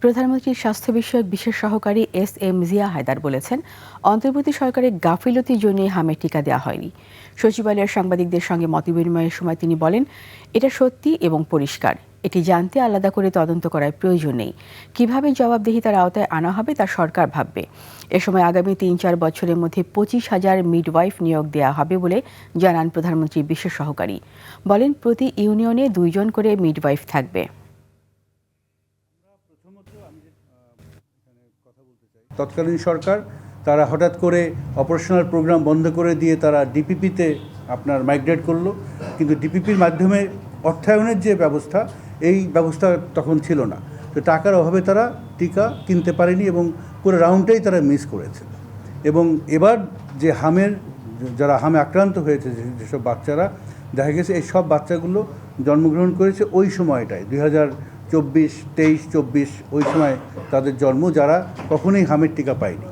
প্রধানমন্ত্রীর স্বাস্থ্য বিষয়ক বিশেষ সহকারী এস জিয়া হায়দার বলেছেন, অন্তর্বর্তী সরকারের গাফিলতির জন্য হামের টিকা দেওয়া হয়নি। সচিবালয়ের সাংবাদিকদের সঙ্গে মতবিনিময়ের সময় তিনি বলেন, এটা সত্যি এবং পরিষ্কার। এটি জানতে আলাদা করে তদন্ত করার প্রয়োজন নেই। কিভাবে জবাবদিহিতার আওতায় আনা হবে তা সরকার ভাববে। এ সময় আগামী ৩-৪ বছরের মধ্যে ২৫,০০০ মিডওয়াইফ নিয়োগ দেওয়া হবে বলে জানান প্রধানমন্ত্রীর বিশেষ সহকারী। বলেন, প্রতি ইউনিয়নে ২ জন করে মিডওয়াইফ থাকবে। তৎকালীন সরকার তারা হঠাৎ করে অপারেশনাল প্রোগ্রাম বন্ধ করে দিয়ে তারা ডিপিপিতে মাইগ্রেট করলো, কিন্তু ডিপিপির মাধ্যমে অর্থায়নের যে ব্যবস্থা, এই ব্যবস্থা তখন ছিল না। তো টাকার অভাবে তারা টিকা কিনতে পারেনি এবং পুরো রাউন্ডটাই তারা মিস করেছে। এবং এবার যে যারা হামে আক্রান্ত হয়েছে, যেসব বাচ্চারা দেখা গেছে, এই সব বাচ্চাগুলো জন্মগ্রহণ করেছে ওই সময়টায় 2024, 23, 24 ওই সময় তাদের জন্ম, যারা কখনোই হামের টিকা পায়নি।